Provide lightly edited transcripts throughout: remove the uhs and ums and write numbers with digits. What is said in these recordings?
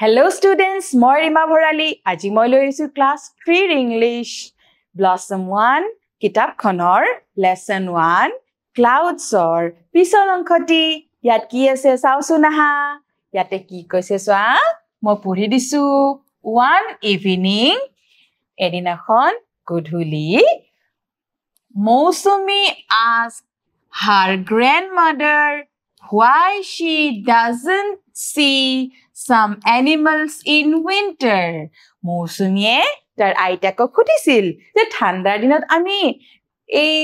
Hello students, মই ৰিমা ভৰালী আজি মই লৈ আহিছো ক্লাছ 3 ইংলিছ ব্লসম 1 কিতাপখনৰ লেসন 1 ক্লাউডছৰ পিছৰ অংশটি ইয়াত কি আছে চাওচোন আহা ইয়াতে কি কৈছে চোৱা মই পঢ়ি দিছো one evening এদিনাখন গধূলি মৌসুমী asked her grandmother why she doesn't see some animals in winter. মৌসুমীয়ে তাৰ আইতাকক সুধিছিল যে ঠাণ্ডাৰ দিনত আমি এই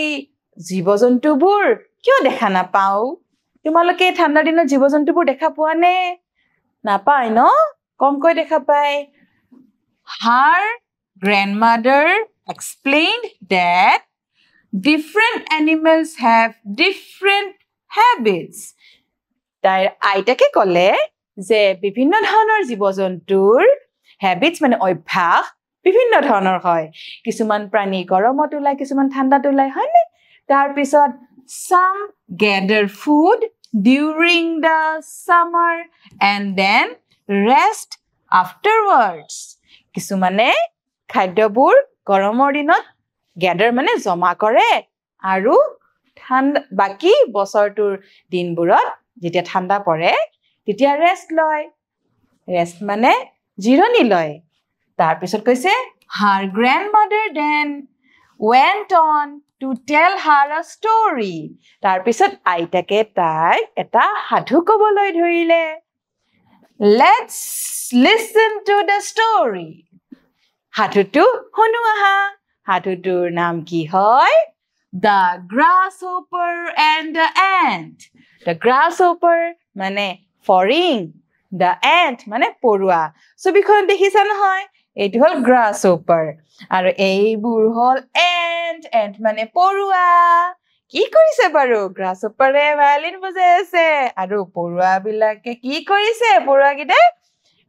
জীৱ-জন্তুবোৰ কিয় দেখা নাপাও তোমালোকে ঠাণ্ডাৰ দিনত জীৱ-জন্তুবোৰ দেখা পোৱা নে নাপায় ন কমকৈ দেখা পায় Her grandmother explained that different animals have different habits. তাইৰ আইতাকে ক'লে যে বিভিন্ন ধৰণৰ জীৱ-জন্তুৰ habits মানে অভ্যাস বিভিন্ন ধৰণৰ হয় কিছুমান প্ৰাণী গৰমত ওলাই কিছুমান ঠাণ্ডাত ওলাই হয়নে তাৰ পিছত some gather food during the summer and then rest afterwards কিছুমানে খাদ্যবোৰ গৰমৰ দিনত gather মানে জমা কৰে আৰু ঠাণ্ডা বাকি বছৰটোৰ দিনবোৰত যেতিয়া ঠাণ্ডা পৰে তেতিয়া ৰেষ্ট লয় ৰেষ্ট মানে জিৰণি লয় তাৰ পিছত কৈছে her grandmother then went on to tell her a story তাৰ পিছত আইতাকে তাই এটা সাধু ক'বলৈ ধৰিলে let's listen to the story সাধুটো শুনো আহা সাধুটোৰ নাম কি হয় The grasshopper and the ant The grasshopper মানে ফৰিং The ant মানে পৰুৱা ছবিখন দেখিছা নহয় এইটো হল grasshopper আৰু এইবোৰ হল ant মানে পৰুৱা কি কৰিছে বাৰু grasshopperে ভায়োলিন বজাই আছে আৰু পৰুৱাবিলাকে কি কৰিছে পৰুৱাকিটা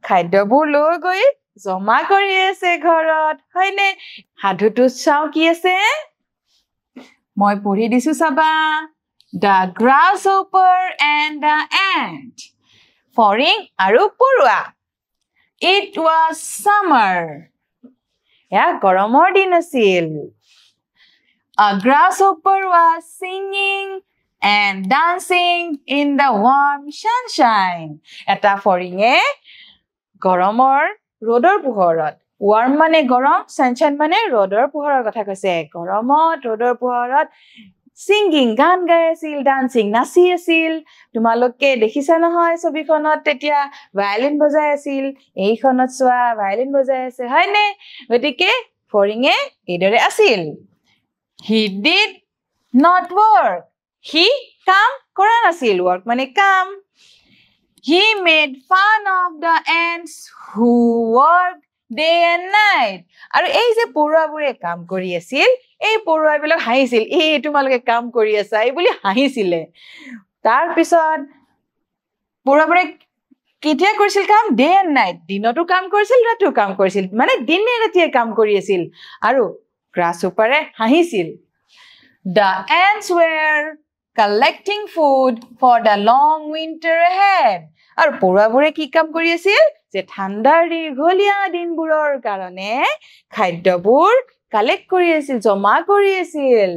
খাদ্যবোৰ লৈ গৈ জমা কৰি আছে ঘৰত হয়নে সাধুটো চাও কি আছে মই পঢ়ি দিছো চাবা The grasshopper and the ant ফৰিং আৰু পৰুৱা It was summer ya গৰমৰ দিন আছিল A grasshopper was singing and dancing in the warm sunshine এটা ফৰিঙে গৰমৰ ৰ'দৰ পোহৰত warm মানে গৰম sunshine মানে ৰ'দৰ পোহৰৰ কথা কৈছে গৰমত ৰ'দৰ পোহৰত singing গান গাই আছিল dancing নাচি আছিল তোমালোকে দেখিছা নহয় ছবিখনত তেতিয়া ভায়োলিন বজাই আছিল এইখনত চোৱা ভায়োলিন বজাই আছে হয়নে গতিকে ফৰিঙে এইদৰে আছিল He did not work He কাম কৰা নাছিল work মানে কাম He made fun of the ants who worked day and night আৰু এই যে পৰুৱাবোৰে কাম কৰি আছিল এই পৰুৱাবিলাক হাঁহিছিল এই তোমালোকে কাম কৰি আছা এই বুলি হাঁহিছিলে তাৰ পিছত পৰুৱাবোৰে কেতিয়া কৰিছিল কাম day and night দিনতো কাম কৰিছিল ৰাতিও কাম কৰিছিল মানে দিনে ৰাতিয়ে কাম কৰি আছিল আৰু grasshopperে হাঁহিছিল The ants were collecting food for the long winter ahead আৰু পৰুৱাবোৰে কি কাম কৰি আছিল যে ঠাণ্ডাৰ দীঘলীয়া দিনবোৰৰ কাৰণে খাদ্যবোৰ কালেক্ট কৰি আছিল জমা কৰি আছিল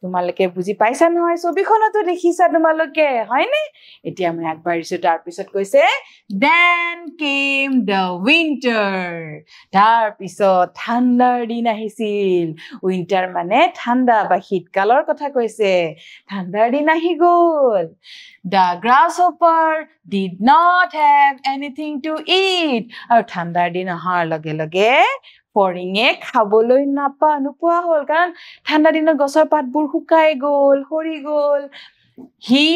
তোমালোকে বুজি পাইছা নহয় ছবিখনতো দেখিছা তোমালোকে হয়নে এতিয়া মই আগবাঢ়িছো তাৰ পিছত কৈছে Then came the winter তাৰ পিছত ঠাণ্ডাৰ দিন আহিছিল উইন্টাৰ মানে ঠাণ্ডা বা শীতকালৰ কথা কৈছে ঠাণ্ডাৰ দিন আহি গ'ল The grasshopper did not have anything to eat আৰু ঠাণ্ডাৰ দিন অহাৰ লগে লগে ফৰিঙে খাবলৈ নোপোৱা হ'ল কাৰণ ঠাণ্ডা দিনত গছৰ পাতবোৰ শুকাই গ'ল সৰি গ'ল He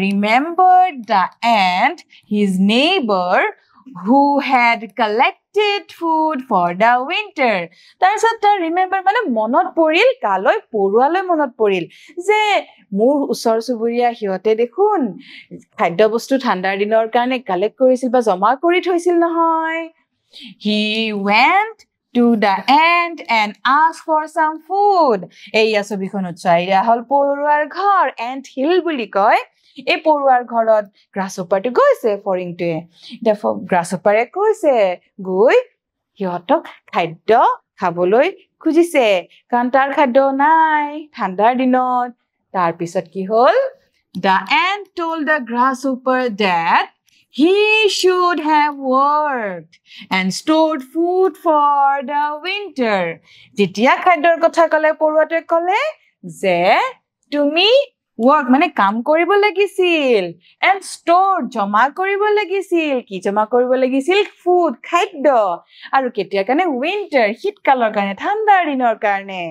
remembered the ant his neighbor who had collected food for the winter তাৰপিছত তাৰ ৰিমেম্বাৰ মানে মনত পৰিল কালৈ পৰুৱালৈ মনত পৰিল যে মোৰ ওচৰ চুবুৰীয়া সিহঁতে দেখোন খাদ্য বস্তু ঠাণ্ডাৰ দিনৰ কাৰণে কালেক্ট কৰিছিল বা জমা কৰি থৈছিল নহয় He went to the ant and asked for some food এইয়া ছবিখনত চাইয়া হল পৰুৱাৰ ঘৰ ant hill বুলি কয় এই পৰুৱাৰ ঘৰত গ্ৰাছহপাৰটো গৈছে ফৰিংটোৱে দেখো গ্ৰাছহপাৰে কৈছে গৈ সিহঁতক খাদ্য খাবলৈ খুজিছে কাৰণ তাৰ খাদ্য নাই ঠাণ্ডাৰ দিনত তাৰ পিছত কি হ'ল The ant told the grasshopper that he should have worked and stored food for the winter. যেতিয়া খাদ্যৰ কথা ক'লে পৰুৱাটোৱে ক'লে যে তুমি work মানে কাম কৰিব লাগিছিল and stored জমা কৰিব লাগিছিল কি জমা কৰিব লাগিছিল food খাদ্য আৰু কেতিয়াৰ কাৰণে winter শীতকালৰ কাৰণে ঠাণ্ডাৰ দিনৰ কাৰণে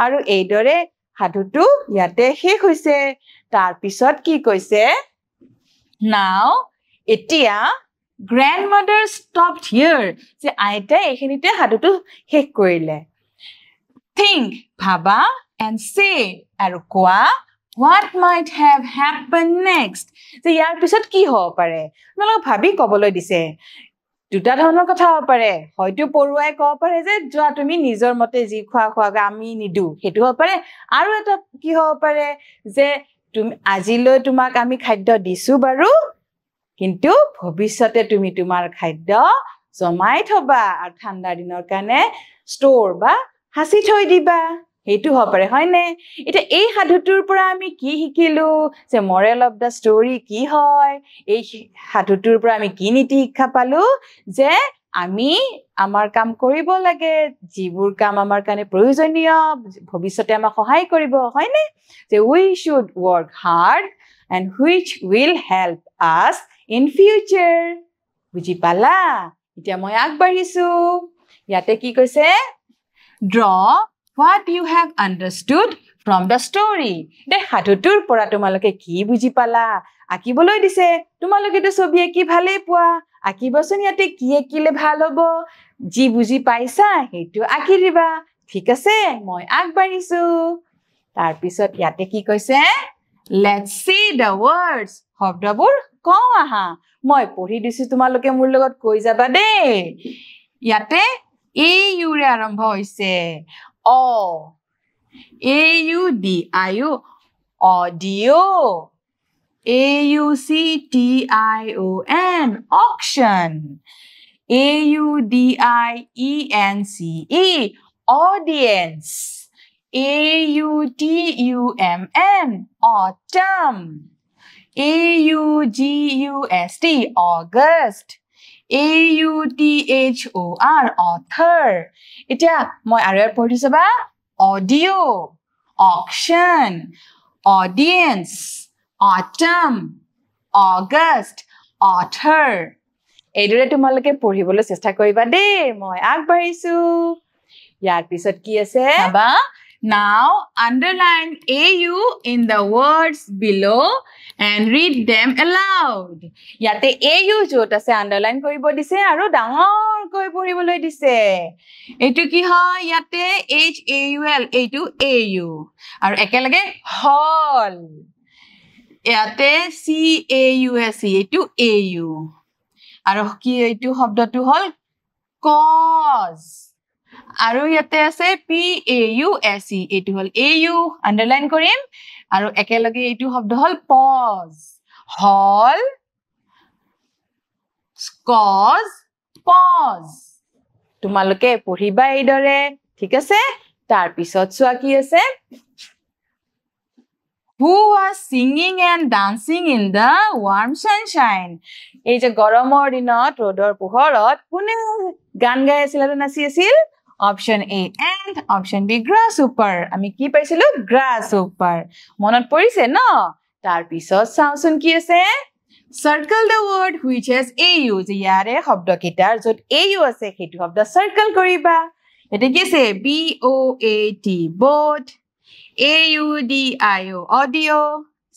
আৰু এইদৰে সাধুটো ইয়াতে শেষ হৈছে তাৰ পিছত কি কৈছে Now এতিয়া grandmother stopped here যে আইতা এখিনিতে সাধুটো শেষ কৰিলে Think ভাবা and say আৰু কোৱা What might have happened next? যে ইয়াৰ পিছত কি হ'ব পাৰে তোমালোক ভাবি ক'বলৈ দিছে দুটা ধৰণৰ কথা হ'ব পাৰে হয়তো পৰুৱাই ক'ব পাৰে যে যোৱা তুমি নিজৰ মতে যি খোৱা আমি নিদু হেতু হ'ব পাৰে আৰু এটা কি হ'ব পাৰে যে তুমি আজিলৈ তোমাক আমি খাদ্য দিছো বাৰু কিন্তু ভৱিষ্যতে তুমি তোমাৰ খাদ্য জমাই থবা আৰু ঠাণ্ডা দিনৰ কাৰণে ষ্ট'ৰ বা হাসি থৈ দিবা হেতু হ'ব পাৰে হয়নে এটা এই সাধুটোৰ পৰা আমি কি শিকিলো যে মৰেল অফ দা ষ্টৰী কি হয় এই সাধুটোৰ পৰা আমি কি নীতি শিক্ষা পালো যে আমি আমাৰ কাম কৰিব লাগে যিবোৰ কাম আমাৰ কাৰণে প্ৰয়োজনীয় ভৱিষ্যতে আমাক সহায় কৰিব হয়নে যে we should work hard and which will help us in future বুজি পালা এতিয়া মই আগবাঢ়িছো ইয়াতে কি কৈছে draw what you have understood from the story দে সাধুটোৰ পৰা তোমালোকে কি বুজি পালা আকিবলৈ দিছে তোমালোকে তো ছবি আকি ভালে পোৱা আকিবচোন ইয়াতে কি আকিলে ভাল হ'ব যি বুজি পাইছা হেতু আকি দিবা ঠিক আছে মই আগবাঢ়িছো তাৰ পিছত ইয়াতে কি কৈছে let's see the words শব্দবোৰ কওঁ আহা মই পঢ়ি দিছো তোমালোকে মোৰ লগত কৈ যাবা দেই ইয়াতে AU ৰে আৰম্ভ হৈছে O AUDIO audio AUCTION auction AUDIENCE audience AUTUMN autumn AUGUST August AUTHOR author এতিয়া মই আৰু পঢ়িছো বা audio auction audience autumn August author এইদৰে তোমালোকে পঢ়িবলৈ চেষ্টা কৰিবা দেই মই আগবাঢ়িছো ইয়াৰ পিছত কি আছে বাবা Now underline AU in the words below and read them aloud. Yate AU jot ase underline koribo dise aru dangor koi poribole dise. Etu ki hoy yate HAUL etu AU. Aru ekelage hall. Yate CAUSE etu AU. Aru ki etu shobdo tu hol cause. আৰু ইয়াতে আছে PAUSE এটো হল AU underline কৰিম আৰু একেলগে এটো শব্দ হল pause হল cause pause তোমালোকে পঢ়িবা এইদৰে ঠিক আছে তাৰ পিছত চোৱা কি আছে Who was singing and dancing in the warm sunshine এই যে গৰমৰ দিনত ৰ'দৰ পোহৰত কোনে গান গাই আছিল আৰু নাচি আছিল Option A ant, option B grasshopper. আমি কি পাইছিলো grasshopper. মনত পৰিছে ন? তাৰ পিছত চাওচোন কি আছে? Circle the word which has AU. যে ইয়াৰে শব্দ কিটাৰ যত AU আছে সেইটো শব্দ circle কৰিবা। এটা কি আছে BOAT boat, AUDIO audio,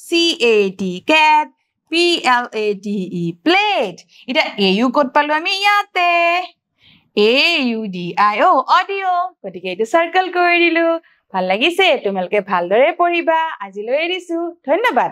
CAT cat, PLATE plate. এটা AU ক'ত পালো আমি ইয়াতে। AUDIO audio গতিকে এটো সার্কেল কৰি দিলো ভাল লাগিছে তোমালকে ভালদৰে পঢ়িবা আজিলৈ এৰিছো ধন্যবাদ